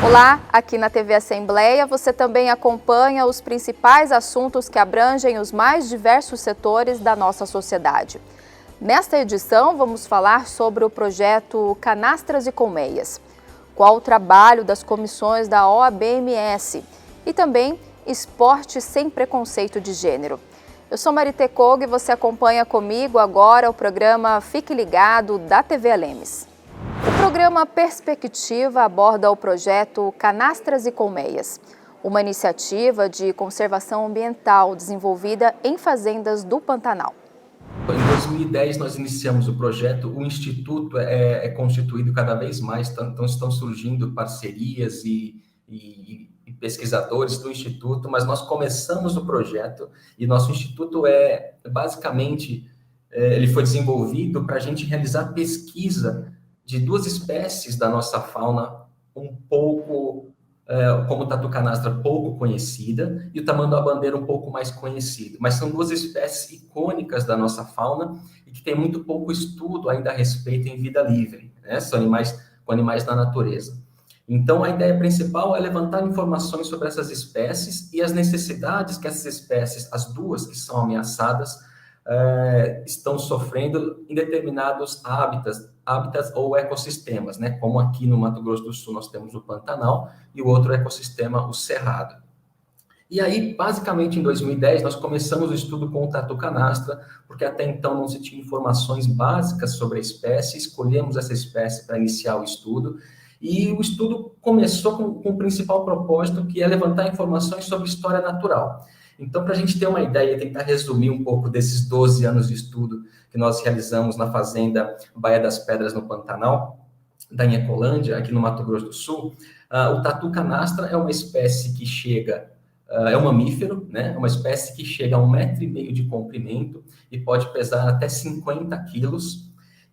Olá, aqui na TV Assembleia você também acompanha os principais assuntos que abrangem os mais diversos setores da nossa sociedade. Nesta edição vamos falar sobre o projeto Canastras e Colmeias, qual o trabalho das comissões da OABMS e também esporte sem preconceito de gênero. Eu sou Marité Kogo e você acompanha comigo agora o programa Fique Ligado da TV Alemes. O programa Perspectiva aborda o projeto Canastras e Colmeias, uma iniciativa de conservação ambiental desenvolvida em fazendas do Pantanal. Em 2010 nós iniciamos o projeto, o Instituto é constituído cada vez mais, então estão surgindo parcerias e pesquisadores do Instituto, mas nós começamos o projeto e nosso Instituto basicamente, ele foi desenvolvido para a gente realizar pesquisa de duas espécies da nossa fauna, um pouco, como o tatu canastra, pouco conhecida, e o tamanduá-bandeira um pouco mais conhecido. Mas são duas espécies icônicas da nossa fauna e que tem muito pouco estudo ainda a respeito em vida livre, né? São animais da natureza. Então, a ideia principal é levantar informações sobre essas espécies e as necessidades que essas espécies, as duas que são ameaçadas, estão sofrendo em determinados hábitats ou ecossistemas, né? Como aqui no Mato Grosso do Sul nós temos o Pantanal e o outro ecossistema, o Cerrado. E aí, basicamente, em 2010, nós começamos o estudo com o tatu canastra, porque até então não se tinha informações básicas sobre a espécie, escolhemos essa espécie para iniciar o estudo, e o estudo começou com o principal propósito, que é levantar informações sobre história natural. Então, para a gente ter uma ideia, tentar resumir um pouco desses 12 anos de estudo que nós realizamos na fazenda Baía das Pedras, no Pantanal, da Inhacolândia, aqui no Mato Grosso do Sul, o tatu canastra é uma espécie que chega, é um mamífero, né? É uma espécie que chega a 1,5 metro de comprimento e pode pesar até 50 quilos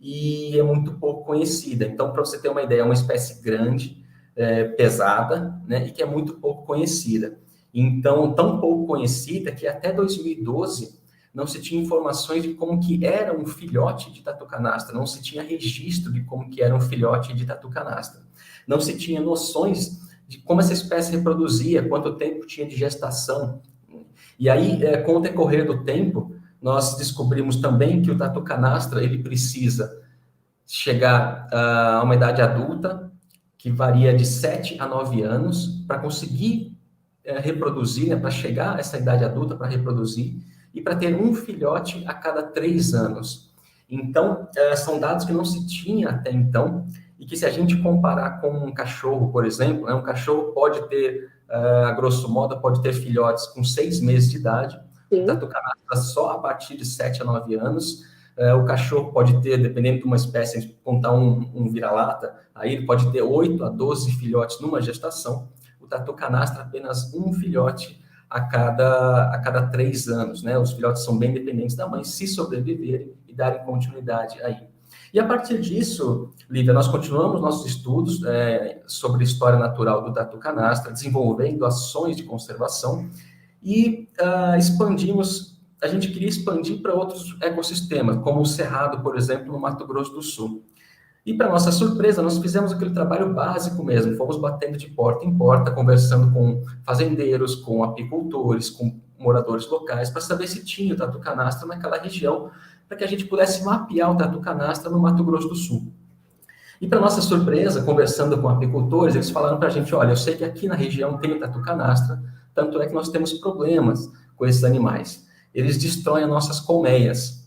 e é muito pouco conhecida. Então, para você ter uma ideia, é uma espécie grande, pesada, né? E que é muito pouco conhecida. Então, tão pouco conhecida que até 2012 não se tinha informações de como que era um filhote de tatu canastra, não se tinha registro de como que era um filhote de tatu canastra. Não se tinha noções de como essa espécie reproduzia, quanto tempo tinha de gestação. E aí, com o decorrer do tempo, nós descobrimos também que o tatu canastra, ele precisa chegar a uma idade adulta, que varia de 7 a 9 anos, para conseguir reproduzir, né, para chegar a essa idade adulta, para reproduzir, e para ter um filhote a cada 3 anos. Então, são dados que não se tinha até então, e que se a gente comparar com um cachorro, por exemplo, um cachorro pode ter, a grosso modo, pode ter filhotes com 6 meses de idade, o tatu canastra só a partir de 7 a 9 anos, o cachorro pode ter, dependendo de uma espécie, a gente contar um vira-lata, aí ele pode ter 8 a 12 filhotes numa gestação. O tatu canastra apenas um filhote a cada 3 anos, né? Os filhotes são bem dependentes da mãe, se sobreviverem e darem continuidade aí. E a partir disso, Lívia, nós continuamos nossos estudos sobre a história natural do tatu canastra, desenvolvendo ações de conservação e expandimos. A gente queria expandir para outros ecossistemas, como o Cerrado, por exemplo, no Mato Grosso do Sul. E, para nossa surpresa, nós fizemos aquele trabalho básico mesmo, fomos batendo de porta em porta, conversando com fazendeiros, com apicultores, com moradores locais, para saber se tinha o tatu canastra naquela região, para que a gente pudesse mapear o tatu canastra no Mato Grosso do Sul. E, para nossa surpresa, conversando com apicultores, eles falaram para a gente, olha, eu sei que aqui na região tem o tatu canastra, tanto é que nós temos problemas com esses animais. Eles destroem as nossas colmeias.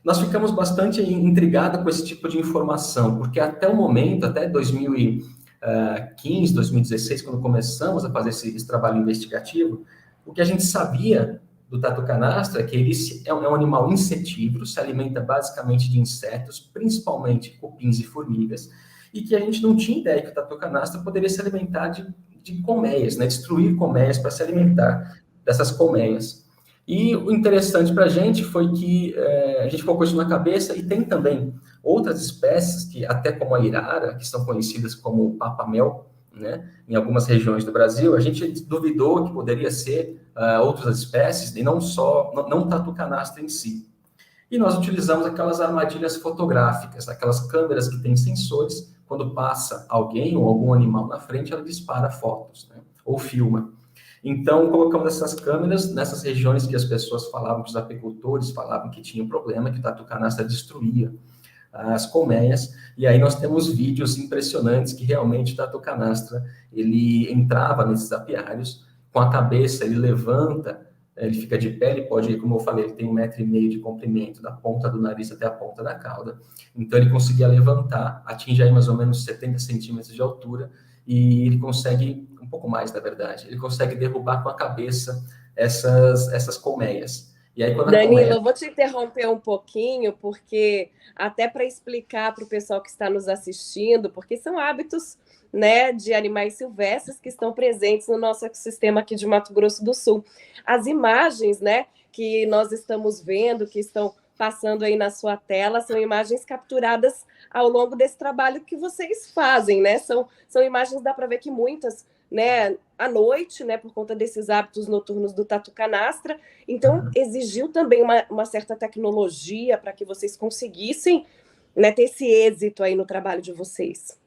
Nós ficamos bastante intrigados com esse tipo de informação, porque até o momento, até 2015, 2016, quando começamos a fazer esse trabalho investigativo, o que a gente sabia do tatu canastra é que ele é um animal insetívoro, se alimenta basicamente de insetos, principalmente cupins e formigas, e que a gente não tinha ideia que o tatu canastra poderia se alimentar de colmeias, né? Destruir colmeias para se alimentar dessas colmeias. E o interessante para a gente foi que a gente colocou isso na cabeça e tem também outras espécies, que até como a irara, que são conhecidas como o papamel, né, em algumas regiões do Brasil, a gente duvidou que poderia ser outras espécies, e não só, não tatu canastra em si. E nós utilizamos aquelas armadilhas fotográficas, aquelas câmeras que têm sensores, quando passa alguém ou algum animal na frente, ela dispara fotos, né, ou filma. Então, colocamos essas câmeras nessas regiões que as pessoas falavam, que os apicultores falavam que tinha um problema, que o tatu canastra destruía as colmeias, e aí nós temos vídeos impressionantes que realmente o tatu canastra, ele entrava nesses apiários, com a cabeça ele levanta, ele fica de pé, ele pode, como eu falei, ele tem 1,5 m de comprimento, da ponta do nariz até a ponta da cauda, então ele conseguia levantar, atinge aí mais ou menos 70 centímetros de altura, e ele consegue, um pouco mais na verdade, ele consegue derrubar com a cabeça essas colmeias. E aí, quando Danilo, eu vou te interromper um pouquinho, porque até para explicar para o pessoal que está nos assistindo, porque são hábitos, né, de animais silvestres que estão presentes no nosso ecossistema aqui de Mato Grosso do Sul. As imagens, né, que nós estamos vendo, que estão passando aí na sua tela, são imagens capturadas ao longo desse trabalho que vocês fazem, né? São imagens, dá para ver que muitas, né, à noite, né, por conta desses hábitos noturnos do tatu canastra. Então, exigiu também uma certa tecnologia para que vocês conseguissem, né, ter esse êxito aí no trabalho de vocês.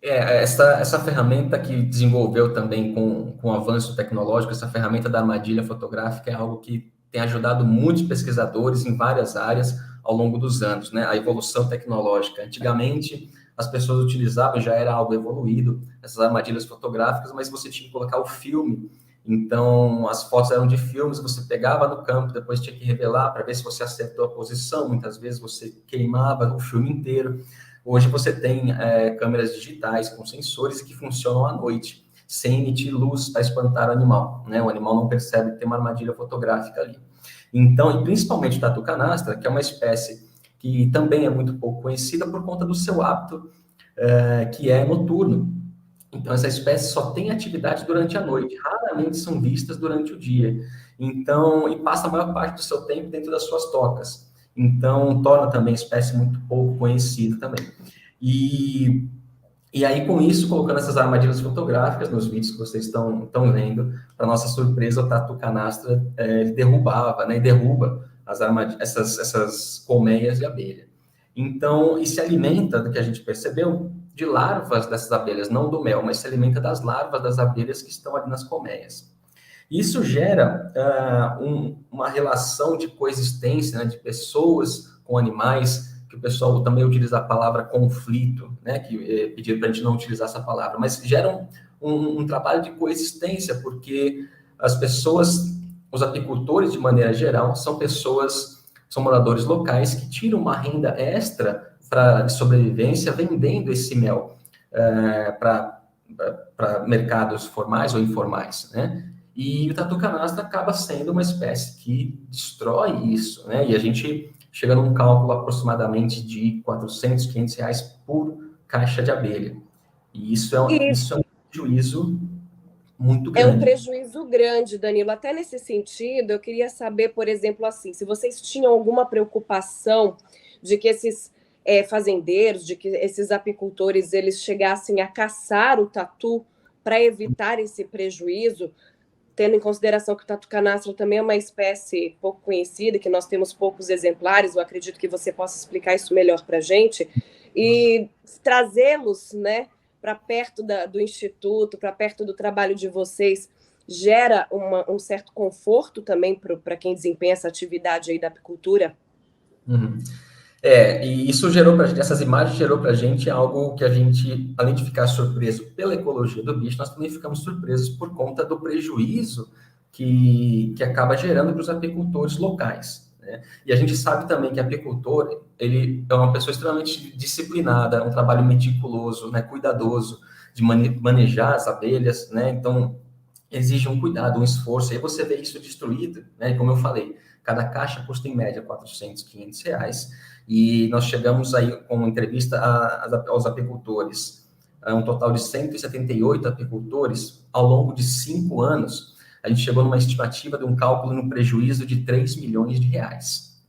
Essa ferramenta que desenvolveu também com o avanço tecnológico, essa ferramenta da armadilha fotográfica é algo que tem ajudado muitos pesquisadores em várias áreas ao longo dos anos, né? A evolução tecnológica. Antigamente, as pessoas utilizavam, já era algo evoluído, essas armadilhas fotográficas, mas você tinha que colocar o filme. Então, as fotos eram de filmes, você pegava no campo, depois tinha que revelar para ver se você acertou a posição. Muitas vezes você queimava o filme inteiro. Hoje você tem câmeras digitais com sensores que funcionam à noite, sem emitir luz para espantar o animal, né? O animal não percebe que tem uma armadilha fotográfica ali. Então, e principalmente o tatu canastra, que é uma espécie que também é muito pouco conhecida por conta do seu hábito, que é noturno. Então, essa espécie só tem atividade durante a noite, raramente são vistas durante o dia. Então, e passa a maior parte do seu tempo dentro das suas tocas. Então, torna também a espécie muito pouco conhecida também. E aí, com isso, colocando essas armadilhas fotográficas nos vídeos que vocês estão vendo, para nossa surpresa, o tatu canastra ele derrubava, né, e derruba essas colmeias de abelha. Então, e se alimenta, do que a gente percebeu, de larvas dessas abelhas, não do mel, mas se alimenta das larvas das abelhas que estão ali nas colmeias. Isso gera uma relação de coexistência, né, de pessoas com animais, que o pessoal também utiliza a palavra conflito, né, que pediram para a gente não utilizar essa palavra, mas gera um trabalho de coexistência, porque as pessoas, os apicultores de maneira geral, são moradores locais que tiram uma renda extra de sobrevivência vendendo esse mel para mercados formais ou informais, né? E o tatu canastra acaba sendo uma espécie que destrói isso, né? E a gente chega num cálculo aproximadamente de R$400, R$500 por caixa de abelha. E isso é um prejuízo muito grande. É um prejuízo grande, Danilo. Até nesse sentido, eu queria saber, por exemplo, assim, se vocês tinham alguma preocupação de que esses fazendeiros, de que esses apicultores, eles chegassem a caçar o tatu para evitar esse prejuízo, tendo em consideração que o tatu canastra também é uma espécie pouco conhecida, que nós temos poucos exemplares. Eu acredito que você possa explicar isso melhor para a gente, e trazê-los, né, para perto do Instituto, para perto do trabalho de vocês, gera um certo conforto também para quem desempenha essa atividade aí da apicultura? Uhum. E isso gerou para a gente, essas imagens gerou para a gente algo que a gente, além de ficar surpreso pela ecologia do bicho, nós também ficamos surpresos por conta do prejuízo que acaba gerando para os apicultores locais, né? E a gente sabe também que apicultor, ele é uma pessoa extremamente disciplinada, é um trabalho meticuloso, né, cuidadoso, de manejar as abelhas, né? Então, exige um cuidado, um esforço. Aí você vê isso destruído, né? Como eu falei, cada caixa custa em média R$400, R$500, e nós chegamos aí com entrevista aos apicultores, um total de 178 apicultores, ao longo de 5 anos, a gente chegou numa estimativa de um cálculo no prejuízo de R$3 milhões,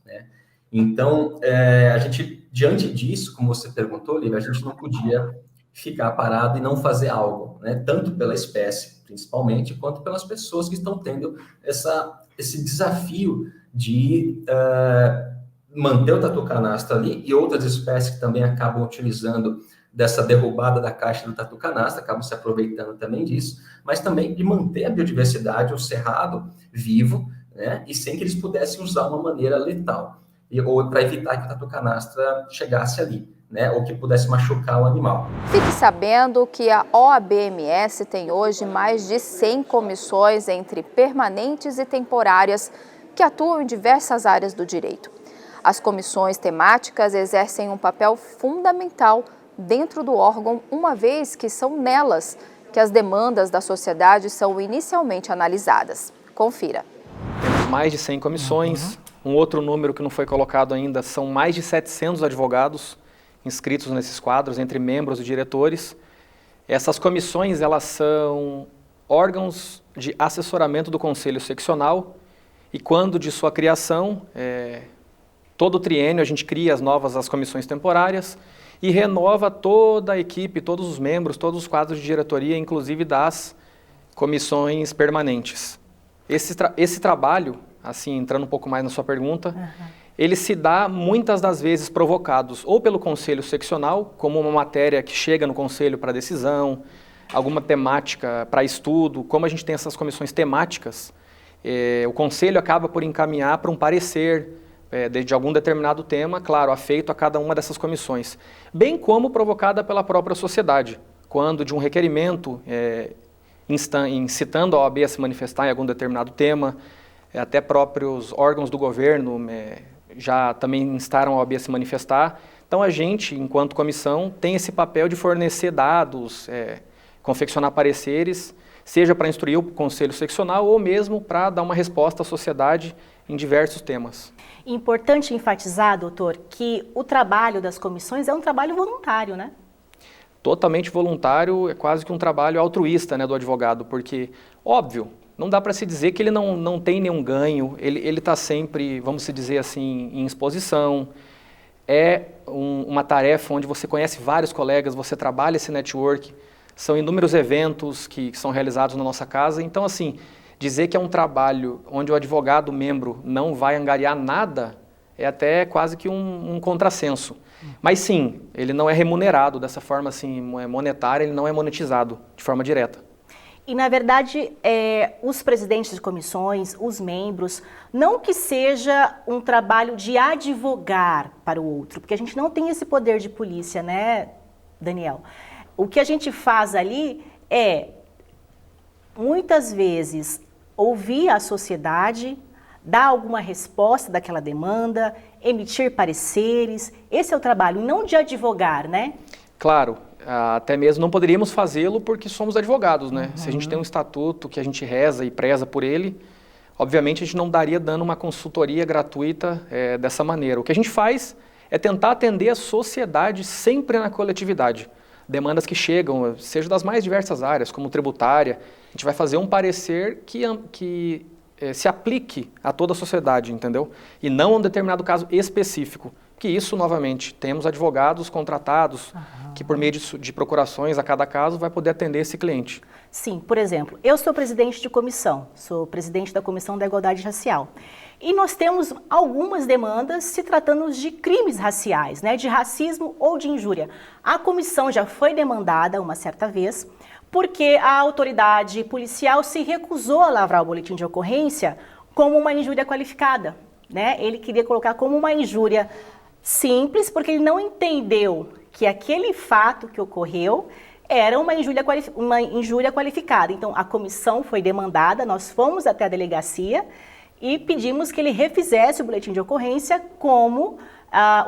né? Então, a gente, diante disso, como você perguntou, Lívia, a gente não podia ficar parado e não fazer algo, né? Tanto pela espécie, principalmente, quanto pelas pessoas que estão tendo esse desafio de manter o tatu-canastra ali, e outras espécies que também acabam utilizando dessa derrubada da caixa do tatu-canastra, acabam se aproveitando também disso, mas também de manter a biodiversidade, o cerrado vivo, né? E sem que eles pudessem usar uma maneira letal, ou para evitar que o tatu-canastra chegasse ali, né? Ou que pudesse machucar o animal. Fique sabendo que a OABMS tem hoje mais de 100 comissões entre permanentes e temporárias que atuam em diversas áreas do direito. As comissões temáticas exercem um papel fundamental dentro do órgão, uma vez que são nelas que as demandas da sociedade são inicialmente analisadas. Confira. Temos mais de 100 comissões. Um outro número que não foi colocado ainda são mais de 700 advogados inscritos nesses quadros, entre membros e diretores. Essas comissões, elas são órgãos de assessoramento do Conselho Seccional e quando de sua criação, todo triênio a gente cria as comissões temporárias e renova toda a equipe, todos os membros, todos os quadros de diretoria, inclusive das comissões permanentes. Esse trabalho, assim, entrando um pouco mais na sua pergunta, ele se dá muitas das vezes provocados ou pelo Conselho Seccional, como uma matéria que chega no Conselho para decisão, alguma temática para estudo, como a gente tem essas comissões temáticas, o Conselho acaba por encaminhar para um parecer de algum determinado tema, claro, afeito a cada uma dessas comissões, bem como provocada pela própria sociedade, quando de um requerimento incitando a OAB a se manifestar em algum determinado tema, até próprios órgãos do governo já também instaram a OAB a se manifestar. Então a gente, enquanto comissão, tem esse papel de fornecer dados, confeccionar pareceres, seja para instruir o Conselho Seccional ou mesmo para dar uma resposta à sociedade em diversos temas. Importante enfatizar, doutor, que o trabalho das comissões é um trabalho voluntário, né? Totalmente voluntário, é quase que um trabalho altruísta, né, do advogado, porque, óbvio, não dá para se dizer que ele não tem nenhum ganho, ele está sempre, vamos se dizer assim, em exposição. É uma tarefa onde você conhece vários colegas, você trabalha esse network, são inúmeros eventos que são realizados na nossa casa. Então, assim, dizer que é um trabalho onde o advogado membro não vai angariar nada é até quase que um contrassenso. Mas sim, ele não é remunerado dessa forma assim, monetária, ele não é monetizado de forma direta. E, na verdade, os presidentes de comissões, os membros, não que seja um trabalho de advogar para o outro, porque a gente não tem esse poder de polícia, né, Daniel? O que a gente faz ali é, muitas vezes, ouvir a sociedade, dar alguma resposta daquela demanda, emitir pareceres. Esse é o trabalho, não de advogar, né? Claro. Até mesmo não poderíamos fazê-lo porque somos advogados, né? Se a gente tem um estatuto que a gente reza e preza por ele, obviamente a gente não daria dando uma consultoria gratuita dessa maneira. O que a gente faz é tentar atender a sociedade sempre na coletividade. Demandas que chegam, seja das mais diversas áreas, como tributária, a gente vai fazer um parecer que se aplique a toda a sociedade, entendeu? E não a um determinado caso específico. Que isso, novamente, temos advogados contratados que, por meio de procurações a cada caso, vai poder atender esse cliente. Sim, por exemplo, eu sou presidente de comissão, sou presidente da Comissão da Igualdade Racial. E nós temos algumas demandas se tratando de crimes raciais, né, de racismo ou de injúria. A comissão já foi demandada uma certa vez, porque a autoridade policial se recusou a lavrar o boletim de ocorrência como uma injúria qualificada, né? Ele queria colocar como uma injúria simples, porque ele não entendeu que aquele fato que ocorreu era uma injúria qualificada. Então, a comissão foi demandada, nós fomos até a delegacia e pedimos que ele refizesse o boletim de ocorrência como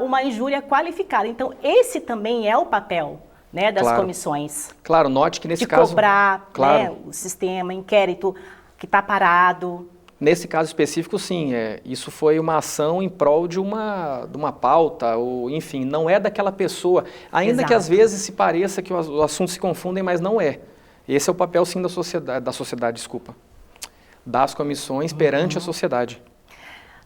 uma injúria qualificada. Então, esse também é o papel, né, das comissões. Claro, note que nesse caso... De cobrar, né, o sistema, inquérito que está parado. Nesse caso específico, sim, isso foi uma ação em prol de uma pauta, ou enfim, não é daquela pessoa, ainda que às vezes se pareça que os assuntos se confundem, mas não é. Esse é o papel, sim, das comissões perante a sociedade.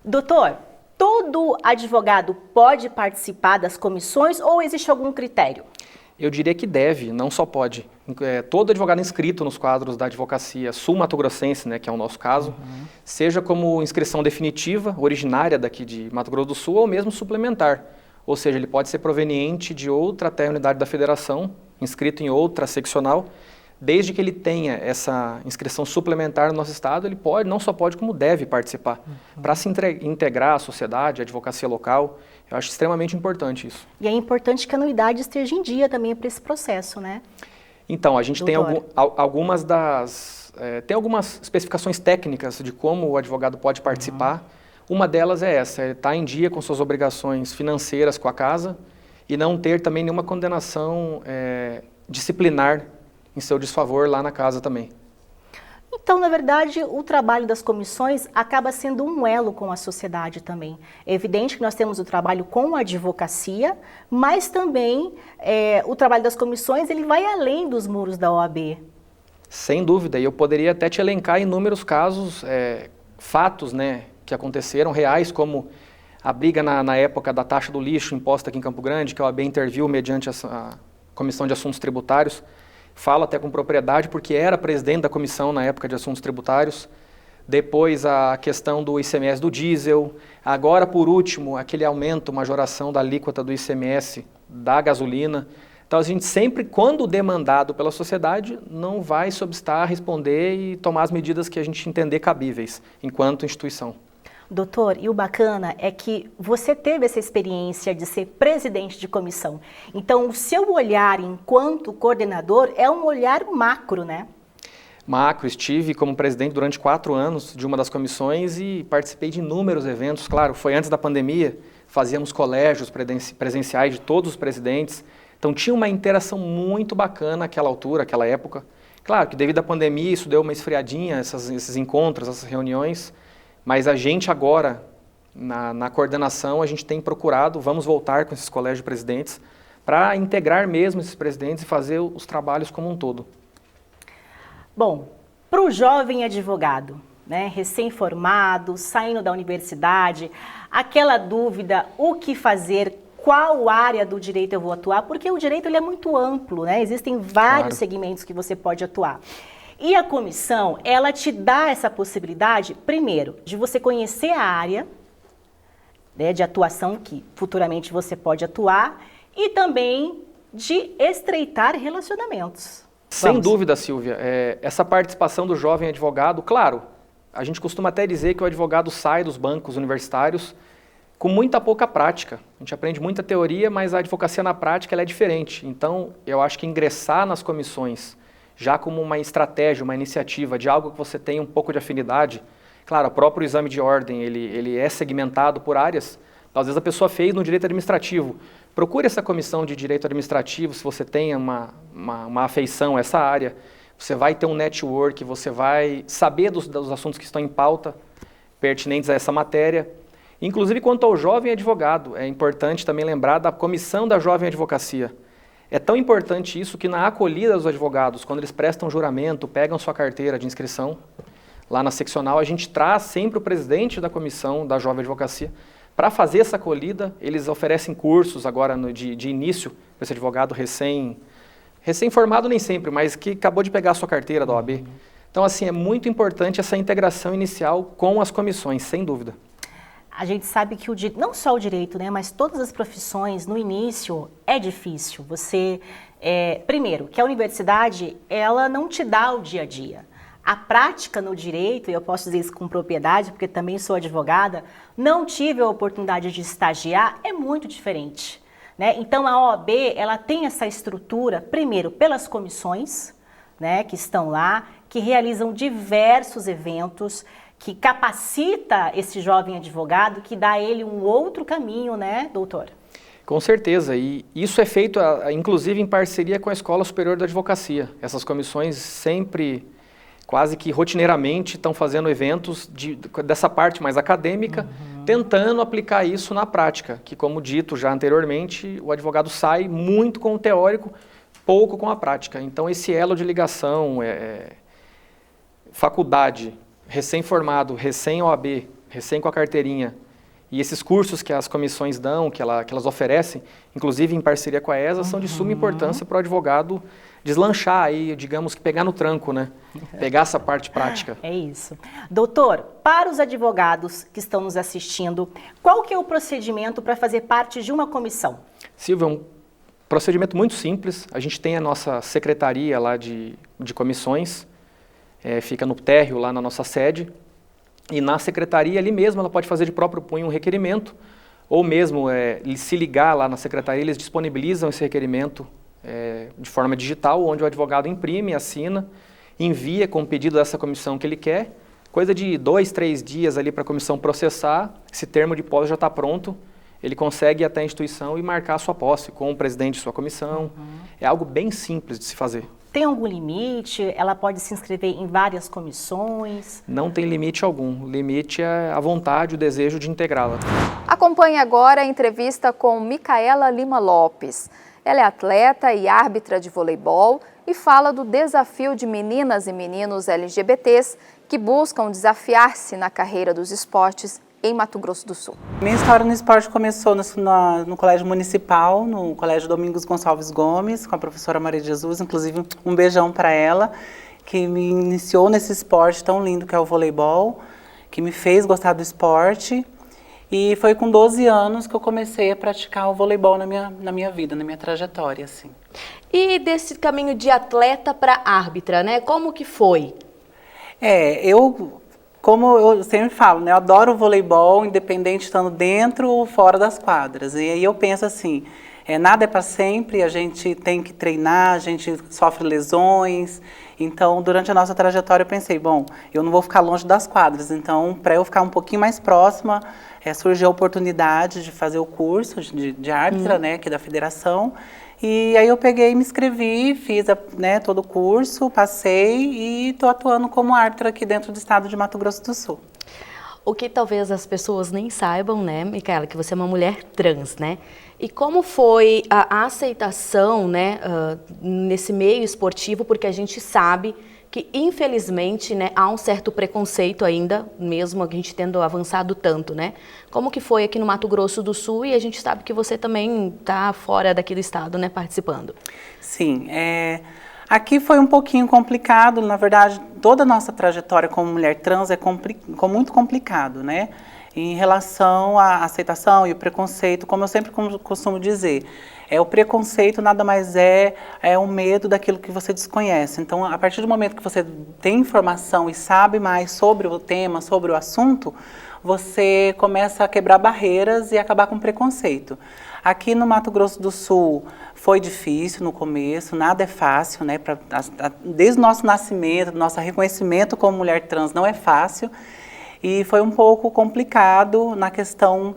Doutor, todo advogado pode participar das comissões ou existe algum critério? Eu diria que deve, não só pode. Todo advogado inscrito nos quadros da advocacia sul-mato-grossense, né, que é o nosso caso, seja como inscrição definitiva, originária daqui de Mato Grosso do Sul, ou mesmo suplementar. Ou seja, ele pode ser proveniente de outra até unidade da federação, inscrito em outra seccional, desde que ele tenha essa inscrição suplementar no nosso estado, ele pode, não só pode, como deve participar, para se integrar à sociedade, à advocacia local. Eu acho extremamente importante isso. E é importante que a anuidade esteja em dia também para esse processo, né? Então, a gente tem algumas tem algumas especificações técnicas de como o advogado pode participar. Uma delas é essa, estar em dia com suas obrigações financeiras com a casa e não ter também nenhuma condenação disciplinar em seu desfavor lá na casa também. Então, na verdade, o trabalho das comissões acaba sendo um elo com a sociedade também. É evidente que nós temos o trabalho com a advocacia, mas também o trabalho das comissões ele vai além dos muros da OAB. Sem dúvida, e eu poderia até te elencar inúmeros casos, fatos, né, que aconteceram, reais, como a briga na época da taxa do lixo imposta aqui em Campo Grande, que a OAB interviu mediante a Comissão de Assuntos Tributários. Falo até com propriedade, porque era presidente da comissão na época de assuntos tributários. Depois a questão do ICMS do diesel. Agora, por último, aquele aumento, majoração da alíquota do ICMS da gasolina. Então, a gente sempre, quando demandado pela sociedade, não vai se obstar a responder e tomar as medidas que a gente entender cabíveis, enquanto instituição. Doutor, e o bacana é que você teve essa experiência de ser presidente de comissão. Então, o seu olhar enquanto coordenador é um olhar macro, né? Macro, estive como presidente durante 4 anos de uma das comissões e participei de inúmeros eventos. Claro, foi antes da pandemia, fazíamos colégios presenciais de todos os presidentes. Então, tinha uma interação muito bacana naquela altura, naquela época. Claro que devido à pandemia isso deu uma esfriadinha, esses encontros, essas reuniões. Mas a gente agora, na coordenação, a gente tem procurado, vamos voltar com esses colégios de presidentes, para integrar mesmo esses presidentes e fazer os trabalhos como um todo. Bom, para o jovem advogado, né, recém-formado, saindo da universidade, aquela dúvida, o que fazer, qual área do direito eu vou atuar, porque o direito ele é muito amplo, né? Existem vários segmentos que você pode atuar. E a comissão, ela te dá essa possibilidade, primeiro, de você conhecer a área, né, de atuação que futuramente você pode atuar e também de estreitar relacionamentos. Sem dúvida, Silvia. Essa participação do jovem advogado, claro, a gente costuma até dizer que o advogado sai dos bancos universitários com muita pouca prática. A gente aprende muita teoria, mas a advocacia na prática ela é diferente. Então, eu acho que ingressar nas comissões já como uma estratégia, uma iniciativa de algo que você tem um pouco de afinidade. Claro, o próprio exame de ordem, ele é segmentado por áreas. Às vezes a pessoa fez no direito administrativo. Procure essa comissão de direito administrativo, se você tem uma afeição a essa área. Você vai ter um network, você vai saber dos assuntos que estão em pauta, pertinentes a essa matéria. Inclusive, quanto ao jovem advogado, é importante também lembrar da comissão da jovem advocacia. É tão importante isso que na acolhida dos advogados, quando eles prestam juramento, pegam sua carteira de inscrição, lá na seccional, a gente traz sempre o presidente da comissão da jovem advocacia para fazer essa acolhida. Eles oferecem cursos agora de início para esse advogado recém-formado nem sempre, mas que acabou de pegar a sua carteira da OAB. Então, assim, é muito importante essa integração inicial com as comissões, sem dúvida. A gente sabe que não só o direito, né, mas todas as profissões, no início, é difícil. Primeiro, que a universidade, ela não te dá o dia a dia. A prática no direito, e eu posso dizer isso com propriedade, porque também sou advogada, não tive a oportunidade de estagiar, é muito diferente, né? Então, a OAB, ela tem essa estrutura, primeiro, pelas comissões, né, que estão lá, que realizam diversos eventos, que capacita esse jovem advogado, que dá a ele um outro caminho, né, doutor? Com certeza, e isso é feito, inclusive, em parceria com a Escola Superior da Advocacia. Essas comissões sempre, quase que rotineiramente, estão fazendo eventos dessa parte mais acadêmica, tentando aplicar isso na prática, que, como dito já anteriormente, o advogado sai muito com o teórico, pouco com a prática. Então, esse elo de ligação, faculdade, recém-formado, recém-OAB, recém com a carteirinha, E esses cursos que as comissões dão, que elas oferecem, inclusive em parceria com a ESA, são de suma importância para o advogado deslanchar aí, digamos que pegar no tranco, né? Pegar essa parte prática. É isso. Doutor, para os advogados que estão nos assistindo, qual que é o procedimento para fazer parte de uma comissão? Silvia, é um procedimento muito simples. A gente tem a nossa secretaria lá de comissões, fica no térreo lá na nossa sede, e na secretaria ali mesmo ela pode fazer de próprio punho um requerimento, ou mesmo se ligar lá na secretaria, eles disponibilizam esse requerimento de forma digital, onde o advogado imprime, assina, envia com o pedido dessa comissão que ele quer, coisa de 2, 3 dias ali para a comissão processar, esse termo de posse já está pronto, ele consegue ir até a instituição e marcar a sua posse com o presidente de sua comissão. É algo bem simples de se fazer. Tem algum limite? Ela pode se inscrever em várias comissões? Não tem limite algum. O limite é a vontade, o desejo de integrá-la. Acompanhe agora a entrevista com Micaela Lima Lopes. Ela é atleta e árbitra de voleibol e fala do desafio de meninas e meninos LGBTs que buscam desafiar-se na carreira dos esportes em Mato Grosso do Sul. Minha história no esporte começou no Colégio Municipal, no Colégio Domingos Gonçalves Gomes, com a professora Maria de Jesus, inclusive um beijão para ela, que me iniciou nesse esporte tão lindo que é o voleibol, que me fez gostar do esporte. E foi com 12 anos que eu comecei a praticar o voleibol na minha vida, na minha trajetória, assim. E desse caminho de atleta para árbitra, né? Como que foi? Como eu sempre falo, né? Eu adoro o voleibol, independente estando dentro ou fora das quadras. E aí eu penso assim, nada é para sempre, a gente tem que treinar, a gente sofre lesões. Então, durante a nossa trajetória, eu pensei, bom, eu não vou ficar longe das quadras. Então, para eu ficar um pouquinho mais próxima, surgiu a oportunidade de fazer o curso de árbitra, né, aqui da federação. E aí eu peguei, me inscrevi, fiz todo o curso, passei e estou atuando como árbitra aqui dentro do estado de Mato Grosso do Sul. O que talvez as pessoas nem saibam, né, Micaela, que você é uma mulher trans, né? E como foi a aceitação, né, nesse meio esportivo, porque a gente sabe que, infelizmente, né, há um certo preconceito ainda, mesmo a gente tendo avançado tanto, né? Como que foi aqui no Mato Grosso do Sul e a gente sabe que você também está fora daqui do estado, né, participando? Sim, aqui foi um pouquinho complicado, na verdade, toda a nossa trajetória como mulher trans é muito complicado, né? Em relação à aceitação e o preconceito, como eu sempre costumo dizer, o preconceito nada mais é um medo daquilo que você desconhece. Então, a partir do momento que você tem informação e sabe mais sobre o tema, sobre o assunto, você começa a quebrar barreiras e acabar com preconceito. Aqui no Mato Grosso do Sul foi difícil no começo, nada é fácil, né? Desde o nosso nascimento, do nosso reconhecimento como mulher trans não é fácil. E foi um pouco complicado na questão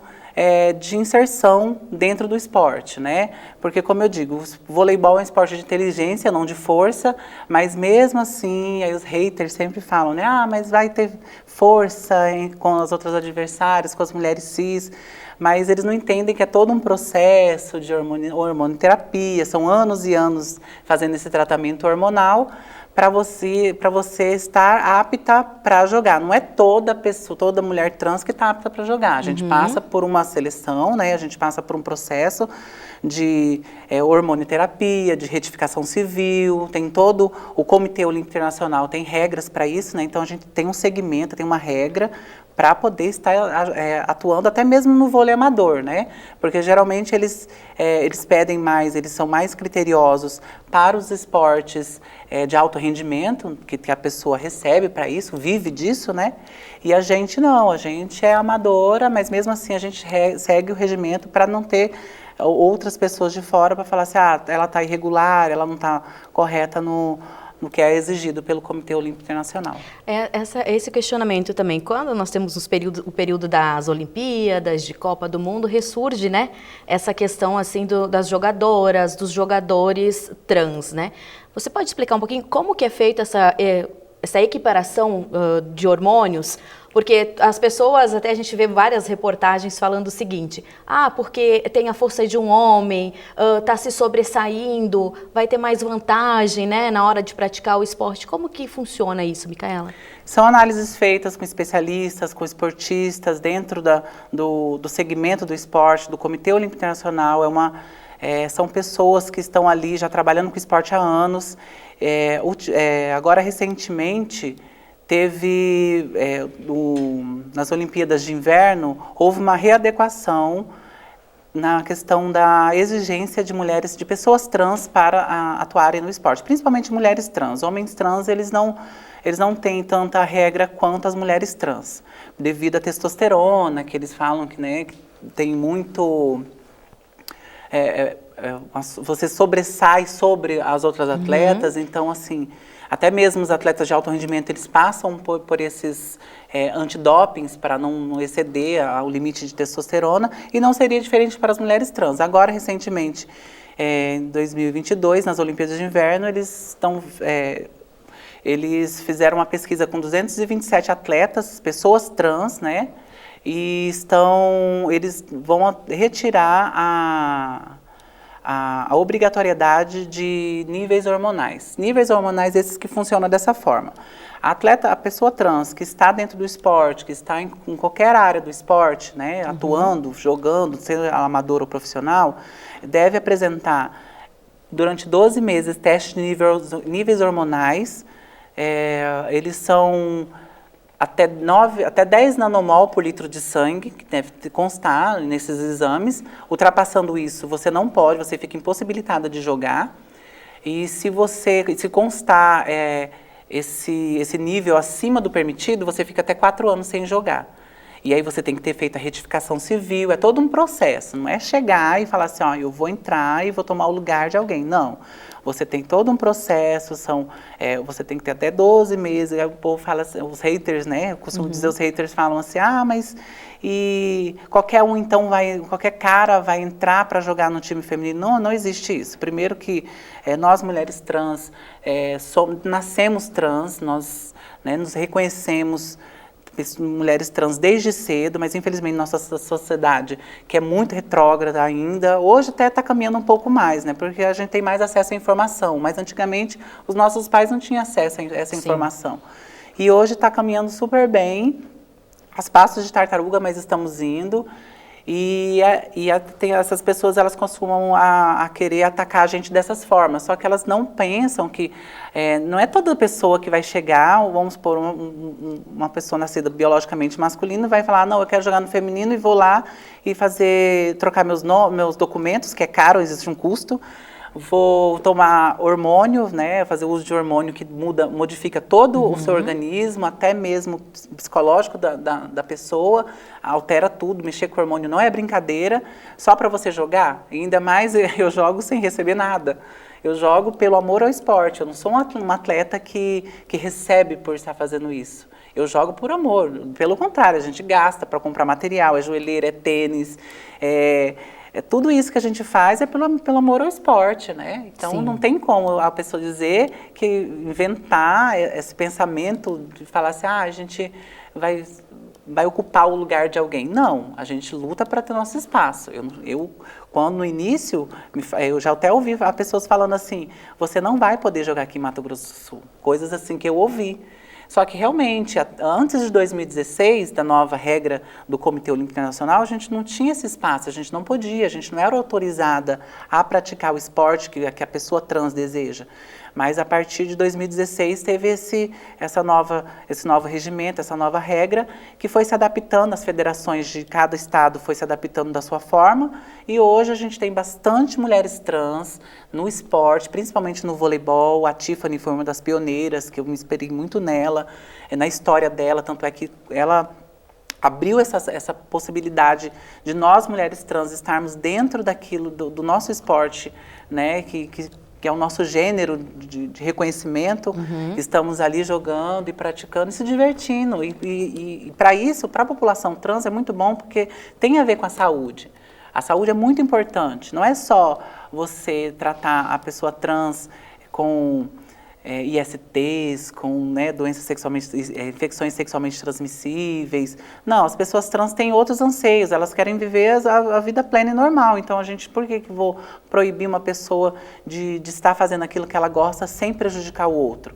de inserção dentro do esporte, né? Porque, como eu digo, o voleibol é um esporte de inteligência, não de força, mas mesmo assim, aí os haters sempre falam, né? Ah, mas vai ter força com as outras adversárias, com as mulheres cis, mas eles não entendem que é todo um processo de hormonoterapia, são anos e anos fazendo esse tratamento hormonal, para você estar apta para jogar. Não é toda pessoa, toda mulher trans que está apta para jogar. A gente passa por uma seleção, né? A gente passa por um processo de hormonoterapia, de retificação civil, tem todo o Comitê Olímpico Internacional, tem regras para isso, né? Então a gente tem um segmento, tem uma regra para poder estar atuando até mesmo no vôlei amador, né? Porque geralmente eles pedem mais, eles são mais criteriosos para os esportes de alto rendimento, que a pessoa recebe para isso, vive disso, né? E a gente não, a gente é amadora, mas mesmo assim a gente segue o regimento para não ter outras pessoas de fora para falar assim, ela está irregular, ela não está correta no que é exigido pelo Comitê Olímpico Internacional. Esse questionamento também, quando nós temos o período das Olimpíadas, de Copa do Mundo, ressurge, né, essa questão assim das jogadoras, dos jogadores trans, né? Você pode explicar um pouquinho como que é feita essa equiparação de hormônios, porque as pessoas, até a gente vê várias reportagens falando o seguinte, porque tem a força de um homem, está se sobressaindo, vai ter mais vantagem, né, na hora de praticar o esporte. Como que funciona isso, Micaela? São análises feitas com especialistas, com esportistas, dentro do segmento do esporte, do Comitê Olímpico Internacional. São pessoas que estão ali já trabalhando com esporte há anos. Agora, recentemente, teve, nas Olimpíadas de Inverno, houve uma readequação na questão da exigência de mulheres, de pessoas trans para atuarem no esporte, principalmente mulheres trans. Homens trans, eles não têm tanta regra quanto as mulheres trans, devido à testosterona, que eles falam que, né, que tem muito... você sobressai sobre as outras atletas, então, assim, até mesmo os atletas de alto rendimento, eles passam por esses antidopings para não exceder o limite de testosterona, e não seria diferente para as mulheres trans. Agora, recentemente, em 2022, nas Olimpíadas de Inverno, eles fizeram uma pesquisa com 227 atletas, pessoas trans, né? E eles vão retirar a obrigatoriedade de níveis hormonais. Níveis hormonais esses que funcionam dessa forma. A pessoa trans que está dentro do esporte, que está em qualquer área do esporte, né, atuando, jogando, sendo amador ou profissional, deve apresentar durante 12 meses testes de níveis hormonais. Eles são até 10 nanomol por litro de sangue, que deve constar nesses exames. Ultrapassando isso, você não pode, você fica impossibilitada de jogar. E se constar esse nível acima do permitido, você fica até 4 anos sem jogar. E aí você tem que ter feito a retificação civil, é todo um processo, não é chegar e falar assim, eu vou entrar e vou tomar o lugar de alguém, não. Você tem todo um processo, você tem que ter até 12 meses, aí o povo fala assim, os haters, né, eu costumo dizer, os haters falam assim, mas e qualquer cara vai entrar para jogar no time feminino? Não existe isso. Primeiro que nós mulheres trans nascemos trans, nós, né, nos reconhecemos mulheres trans desde cedo, mas infelizmente nossa sociedade, que é muito retrógrada ainda, hoje até está caminhando um pouco mais, né? Porque a gente tem mais acesso à informação, mas antigamente os nossos pais não tinham acesso a essa informação. E hoje está caminhando super bem, a passos de tartaruga, mas estamos indo. Tem essas pessoas, elas costumam querer atacar a gente dessas formas, só que elas não pensam que não é toda pessoa que vai chegar, vamos supor, uma pessoa nascida biologicamente masculina vai falar, não, eu quero jogar no feminino e vou lá e trocar meus documentos, que é caro, existe um custo, vou tomar hormônio, né, fazer uso de hormônio que modifica todo o seu organismo, até mesmo psicológico da pessoa, altera tudo, mexer com hormônio não é brincadeira, só para você jogar. E ainda mais eu jogo sem receber nada. Eu jogo pelo amor ao esporte, eu não sou uma atleta que recebe por estar fazendo isso. Eu jogo por amor, pelo contrário, a gente gasta para comprar material, é joelheira, é tênis, tudo isso que a gente faz é pelo amor ao esporte, né? Então, não tem como a pessoa dizer inventar esse pensamento de falar assim, a gente vai ocupar o lugar de alguém. Não, a gente luta para ter nosso espaço. Quando no início, eu já até ouvi pessoas falando assim, você não vai poder jogar aqui em Mato Grosso do Sul. Coisas assim que eu ouvi. Só que realmente, antes de 2016, da nova regra do Comitê Olímpico Internacional, a gente não tinha esse espaço, a gente não podia, a gente não era autorizada a praticar o esporte que a pessoa trans deseja. Mas a partir de 2016 teve esse novo regimento, essa nova regra, que foi se adaptando, as federações de cada estado foi se adaptando da sua forma, e hoje a gente tem bastante mulheres trans no esporte, principalmente no voleibol. A Tiffany foi uma das pioneiras, que eu me inspirei muito nela, na história dela, tanto é que ela abriu essa possibilidade de nós, mulheres trans, estarmos dentro daquilo, do nosso esporte, né, que é o nosso gênero de reconhecimento, estamos ali jogando e praticando e se divertindo. E para isso, para a população trans é muito bom, porque tem a ver com a saúde. A saúde é muito importante, não é só você tratar a pessoa trans com ISTs, com, né, doenças infecções sexualmente transmissíveis. Não, as pessoas trans têm outros anseios, elas querem viver a vida plena e normal. Então, por que vou proibir uma pessoa de estar fazendo aquilo que ela gosta sem prejudicar o outro?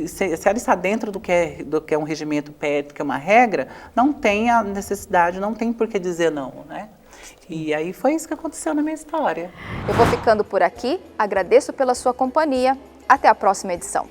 Se ela está dentro do que é um regimento PET, que é uma regra, não tem a necessidade, não tem por que dizer não, né? E aí foi isso que aconteceu na minha história. Eu vou ficando por aqui, agradeço pela sua companhia. Até a próxima edição.